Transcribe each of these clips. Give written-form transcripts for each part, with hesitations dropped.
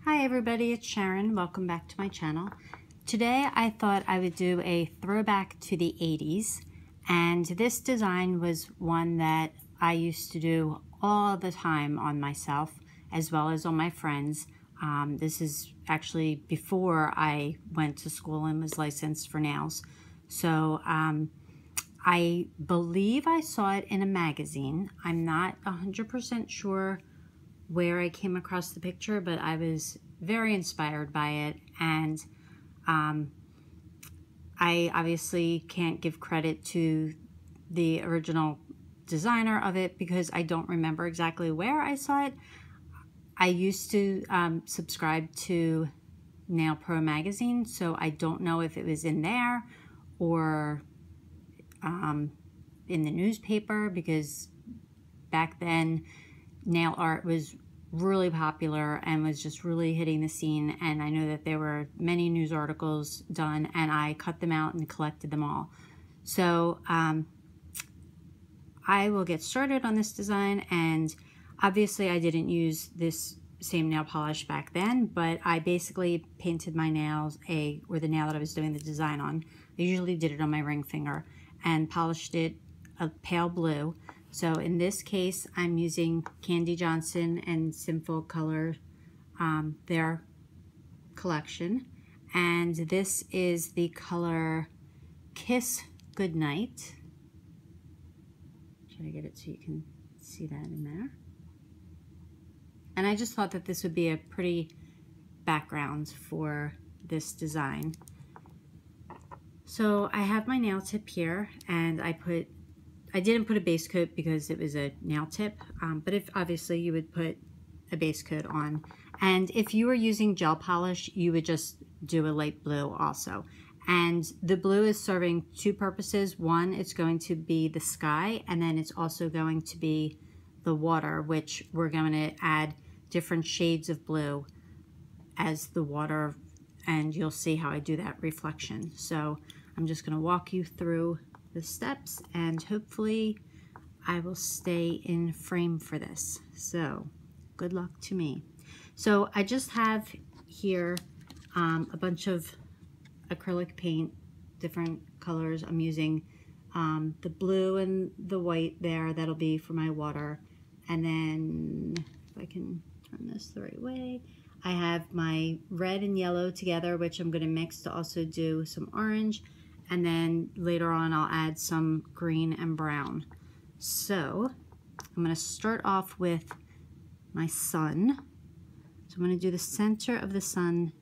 Hi everybody, it's Sharon. Welcome back to my channel. Today I thought I would do a throwback to the 80s, and this design was one that I used to do all the time on myself as well as on my friends. This is actually before I went to school and was licensed for nails. So I believe I saw it in a magazine. I'm not 100% sure where I came across the picture, but I was very inspired by it, and I obviously can't give credit to the original designer of it because I don't remember exactly where I saw it. I used to subscribe to Nail Pro magazine, so I don't know if it was in there or in the newspaper, because back then nail art was really popular and was just really hitting the scene, and I know that there were many news articles done, and I cut them out and collected them all. So I will get started on this design, and obviously I didn't use this same nail polish back then, but I basically painted my nails, or the nail that I was doing the design on, I usually did it on my ring finger, and polished it a pale blue. So in this case, I'm using Kandee Johnson and Sinful color, their collection. And this is the color Kiss Goodnight. Try to get it so you can see that in there. And I just thought that this would be a pretty background for this design. So I have my nail tip here, and I didn't put a base coat because it was a nail tip, but if obviously you would put a base coat on. And if you were using gel polish, you would just do a light blue also. And the blue is serving two purposes. One, it's going to be the sky, and then it's also going to be the water, which we're going to add different shades of blue as the water, and you'll see how I do that reflection. So I'm just going to walk you through the steps, and hopefully I will stay in frame for this. So good luck to me. So I just have here a bunch of acrylic paint, different colors. I'm using the blue and the white there, that'll be for my water. And then if I can turn this the right way, I have my red and yellow together, which I'm going to mix to also do some orange. And then later on, I'll add some green and brown. So I'm going to start off with my sun. So I'm going to do the center of the sun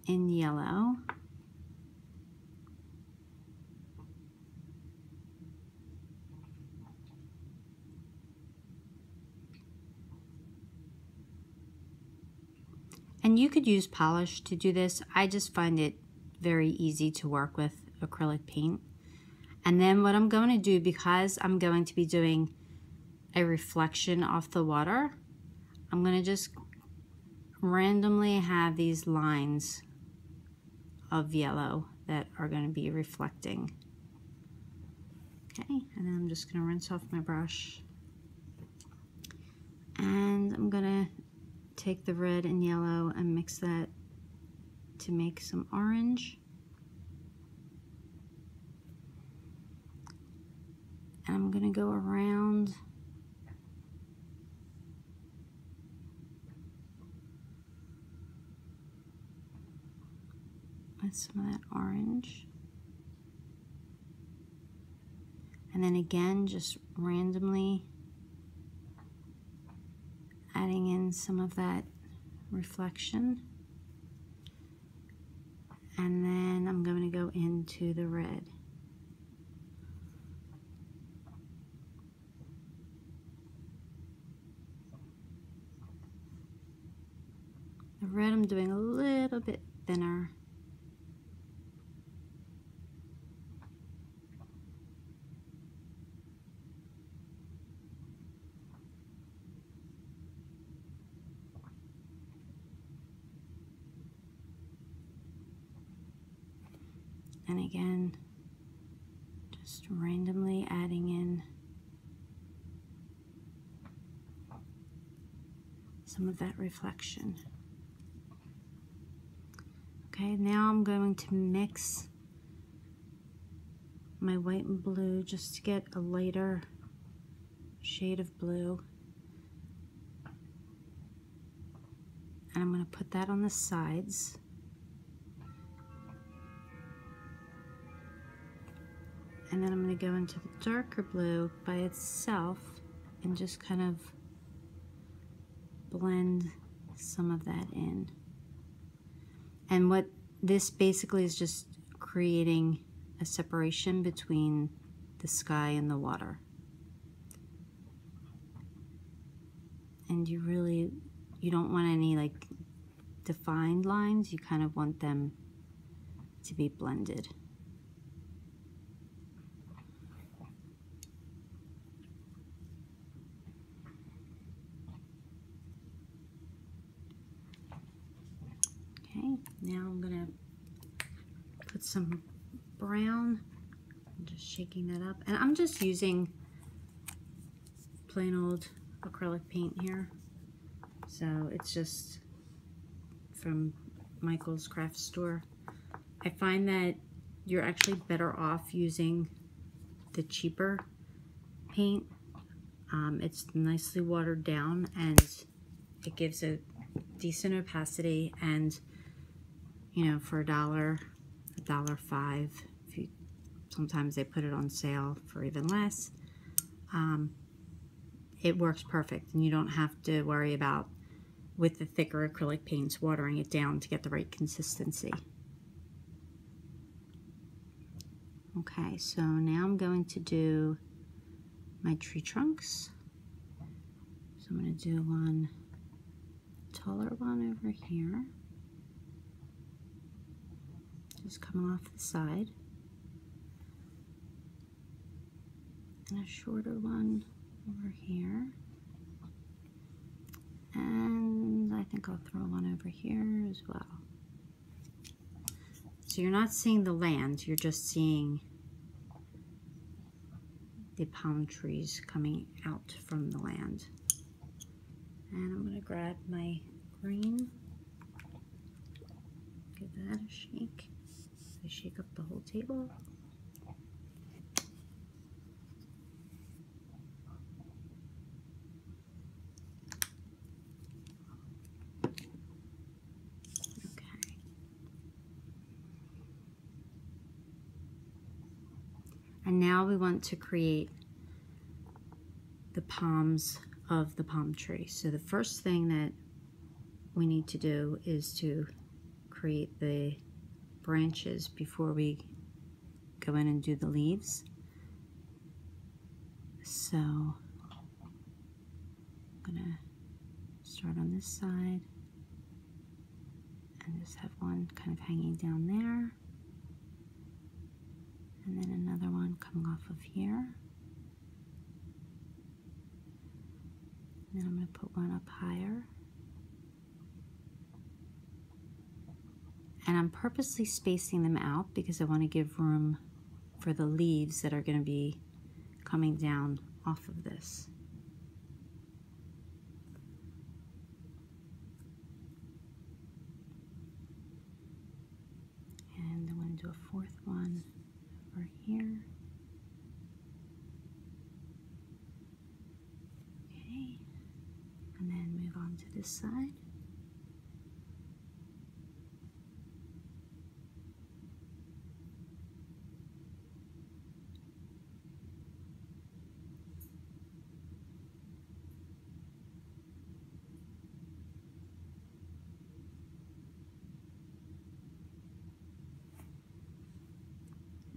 in yellow. And you could use polish to do this. I just find it very easy to work with acrylic paint. And then what I'm going to do, because I'm going to be doing a reflection off the water, I'm going to just randomly have these lines of yellow that are going to be reflecting. Okay, and then I'm just going to rinse off my brush. And I'm going to take the red and yellow and mix that to make some orange. And I'm going to go around with some of that orange. And then again, just randomly adding in some of that reflection. And then I'm going to go into the red. The red I'm doing a little bit thinner. And again, just randomly adding in some of that reflection. Okay, now I'm going to mix my white and blue just to get a lighter shade of blue. And I'm going to put that on the sides. And then I'm going to go into the darker blue by itself and just kind of blend some of that in. And what this basically is just creating a separation between the sky and the water. And you don't want any like defined lines, you kind of want them to be blended. Okay, now I'm gonna put some brown. I'm just shaking that up. And I'm just using plain old acrylic paint here. So it's just from Michael's craft store. I find that you're actually better off using the cheaper paint. It's nicely watered down and it gives a decent opacity, and you know, for $1.05, sometimes they put it on sale for even less. It works perfect, and you don't have to worry about, with the thicker acrylic paints, watering it down to get the right consistency. Okay, so now I'm going to do my tree trunks. So I'm going to do one taller one over here, just coming off the side, and a shorter one over here, and I think I'll throw one over here as well. So you're not seeing the land, you're just seeing the palm trees coming out from the land. And I'm going to grab my green, give that a shake. I shake up the whole table. Okay. And now we want to create the palms of the palm tree. So the first thing that we need to do is to create the branches before we go in and do the leaves. So I'm gonna start on this side and just have one kind of hanging down there, and then another one coming off of here. And then I'm going to put one up higher. And I'm purposely spacing them out because I want to give room for the leaves that are going to be coming down off of this. And I'm going to do a fourth one over here. Okay. And then move on to this side.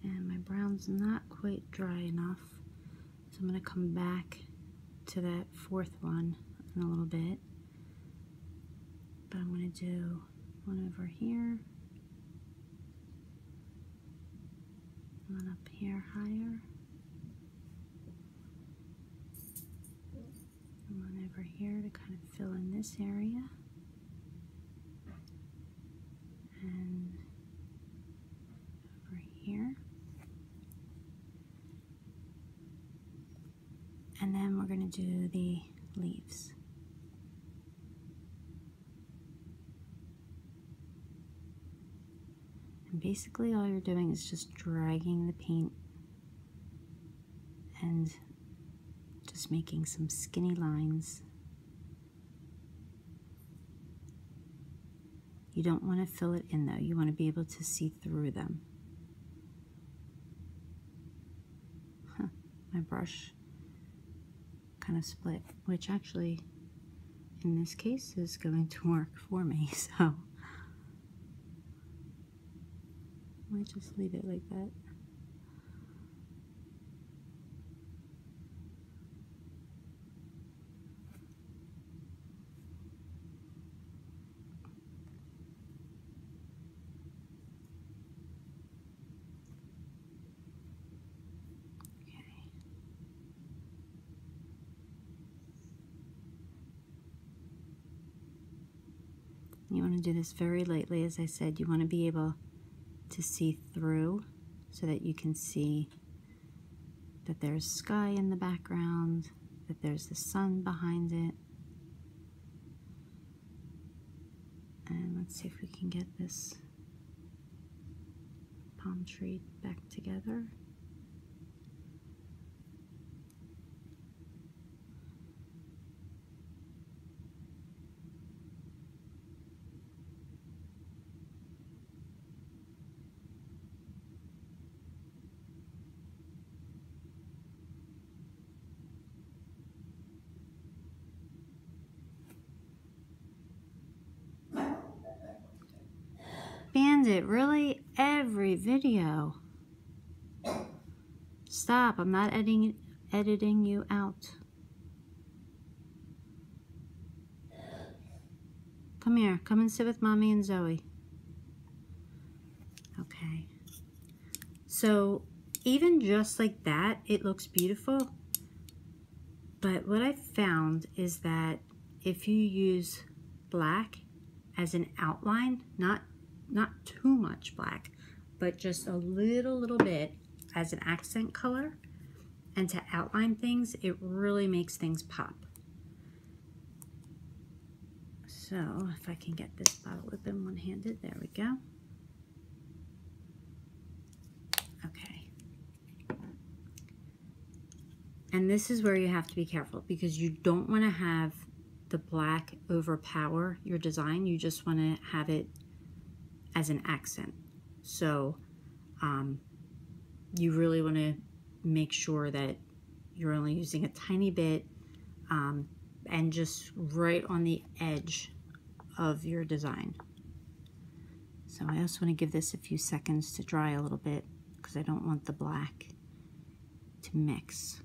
And my brown's not quite dry enough, so I'm going to come back to that fourth one in a little bit. But I'm going to do one over here, one up here higher, and one over here to kind of fill in this area, and over here. And then we're going to do the leaves. And basically all you're doing is just dragging the paint and just making some skinny lines. You don't want to fill it in though, you want to be able to see through them. My brush kind of split, which actually in this case is going to work for me, so I might just leave it like that. You want to do this very lightly. As I said, you want to be able to see through so that you can see that there's sky in the background, that there's the sun behind it. And let's see if we can get this palm tree back together. Bandit, really? Every video? Stop, I'm not editing you out. Come here, come and sit with Mommy and Zoe. Okay. So, even just like that, it looks beautiful. But what I found is that if you use black as an outline, not too much black, but just a little bit as an accent color and to outline things, it really makes things pop. So if I can get this bottle open one-handed, there we go. Okay. And this is where you have to be careful because you don't want to have the black overpower your design. You just want to have it as an accent. So you really want to make sure that you're only using a tiny bit and just right on the edge of your design. So I also want to give this a few seconds to dry a little bit because I don't want the black to mix.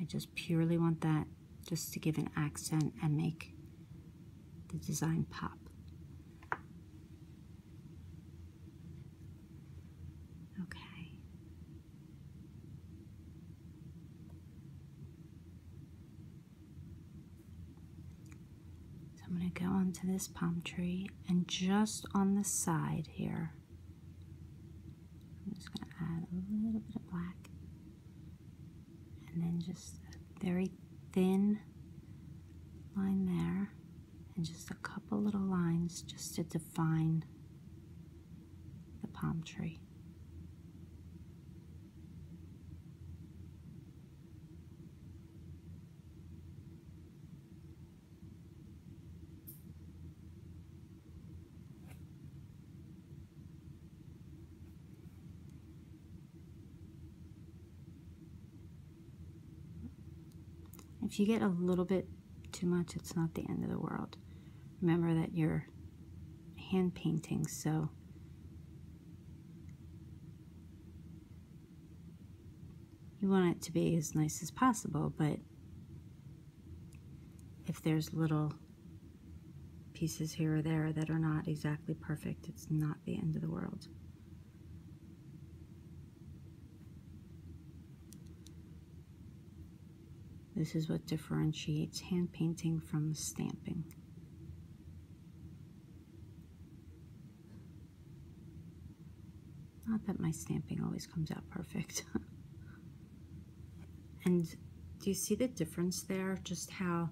I just purely want that just to give an accent and make the design pop. Okay. So I'm going to go onto this palm tree and just on the side here, I'm just going to add a little bit of black and then just a very thin line there and just a couple little lines just to define the palm tree. If you get a little bit too much, it's not the end of the world. Remember that you're hand painting, so you want it to be as nice as possible, but if there's little pieces here or there that are not exactly perfect, it's not the end of the world. This is what differentiates hand painting from stamping. Not that my stamping always comes out perfect. And do you see the difference there? Just how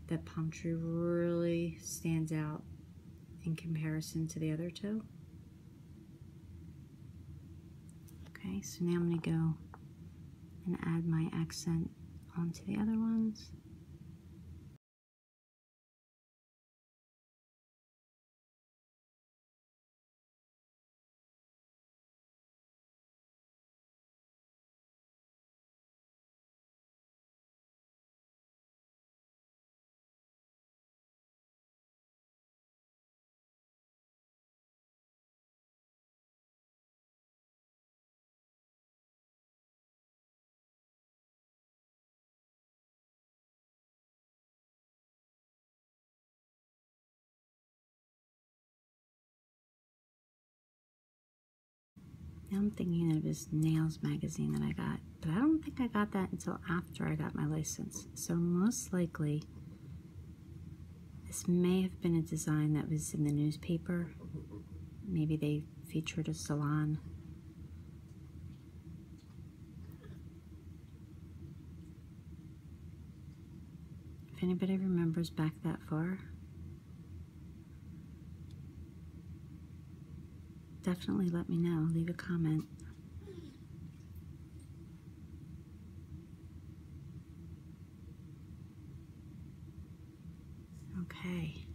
that palm tree really stands out in comparison to the other two. Okay, so now I'm going to go and add my accent onto the other ones. Now I'm thinking of his nails magazine that I got, but I don't think I got that until after I got my license. So most likely, this may have been a design that was in the newspaper. Maybe they featured a salon. If anybody remembers back that far, definitely let me know. Leave a comment. Okay.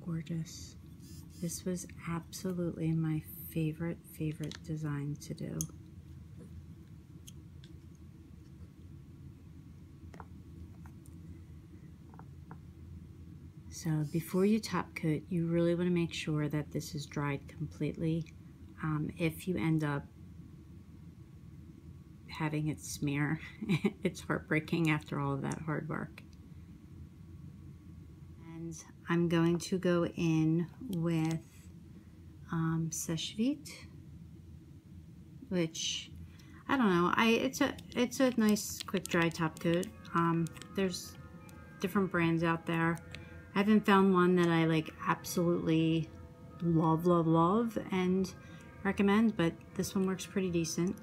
Gorgeous. This was absolutely my favorite design to do. So before you top coat, you really want to make sure that this is dried completely. If you end up having it smear, it's heartbreaking after all of that hard work. And I'm going to go in with Seche Vite, which I don't know. It's a nice quick dry top coat. There's different brands out there. I haven't found one that I like absolutely love and recommend, but this one works pretty decent.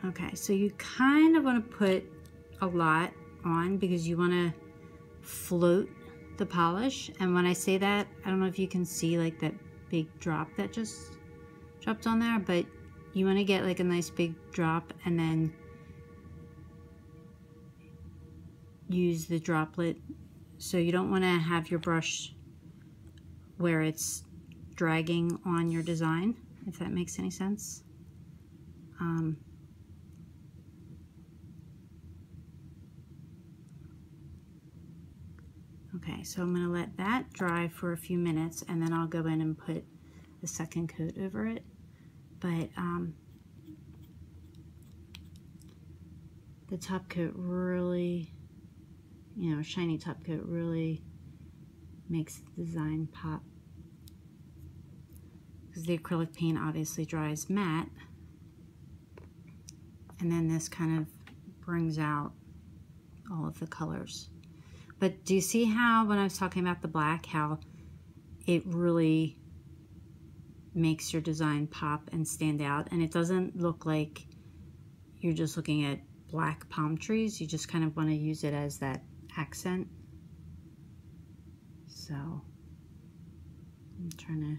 Okay, so you kind of want to put a lot on because you want to float the polish. And when I say that, I don't know if you can see like that big drop that just dropped on there, but you want to get like a nice big drop and then use the droplet. So you don't want to have your brush where it's dragging on your design, if that makes any sense. Okay, so I'm going to let that dry for a few minutes and then I'll go in and put the second coat over it. But the top coat really, you know, shiny top coat really makes the design pop. Because the acrylic paint obviously dries matte. And then this kind of brings out all of the colors. But do you see how when I was talking about the black, how it really makes your design pop and stand out? And it doesn't look like you're just looking at black palm trees. You just kind of want to use it as that accent. So I'm trying to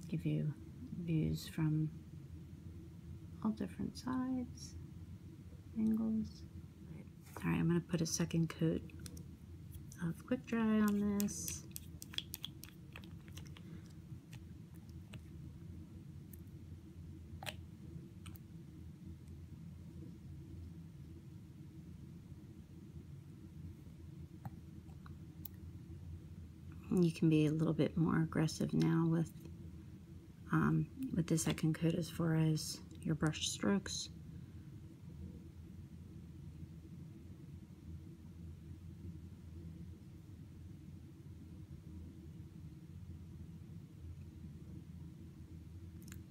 give you views from all different sides, angles. All right, I'm going to put a second coat of quick dry on this. You can be a little bit more aggressive now with the second coat as far as your brush strokes.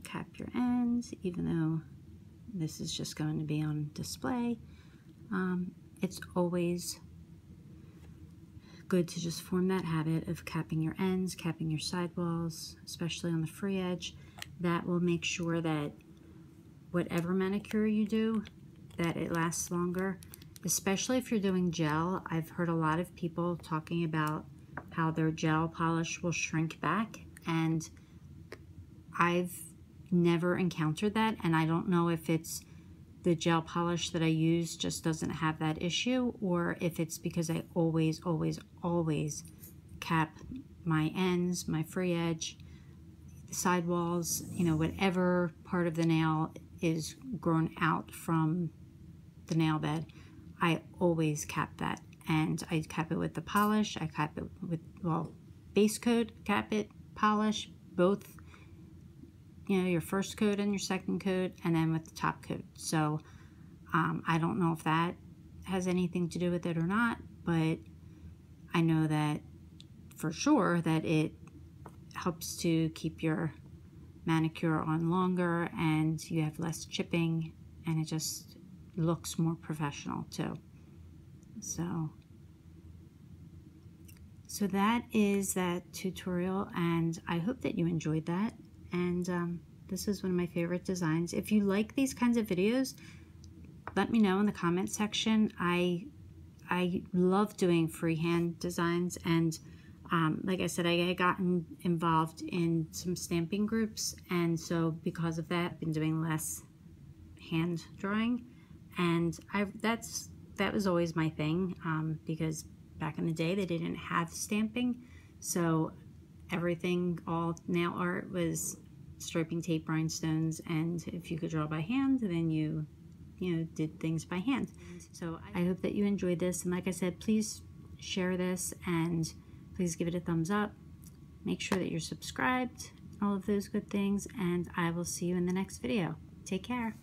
Cap your ends, even though this is just going to be on display. It's always good to just form that habit of capping your ends, capping your sidewalls, especially on the free edge. That will make sure that whatever manicure you do, that it lasts longer, especially if you're doing gel. I've heard a lot of people talking about how their gel polish will shrink back, and I've never encountered that, and I don't know if it's the gel polish that I use just doesn't have that issue, or if it's because I always cap my ends, my free edge, the sidewalls, you know, whatever part of the nail is grown out from the nail bed, I always cap that. And I cap it with the polish, I cap it with, well, base coat, cap it, polish, both, you know, your first coat and your second coat, and then with the top coat. So I don't know if that has anything to do with it or not, but I know that for sure that it helps to keep your manicure on longer, and you have less chipping, and it just looks more professional too. So that is that tutorial, and I hope that you enjoyed that. And this is one of my favorite designs. If you like these kinds of videos, let me know in the comment section. I love doing freehand designs, and like I said, I had gotten involved in some stamping groups, and so because of that, I've been doing less hand drawing, and that was always my thing, because back in the day they didn't have stamping, so everything, all nail art was striping tape, rhinestones, and if you could draw by hand, then you know, did things by hand. So I hope that you enjoyed this, and like I said, please share this, and please give it a thumbs up. Make sure that you're subscribed, all of those good things, and I will see you in the next video. Take care.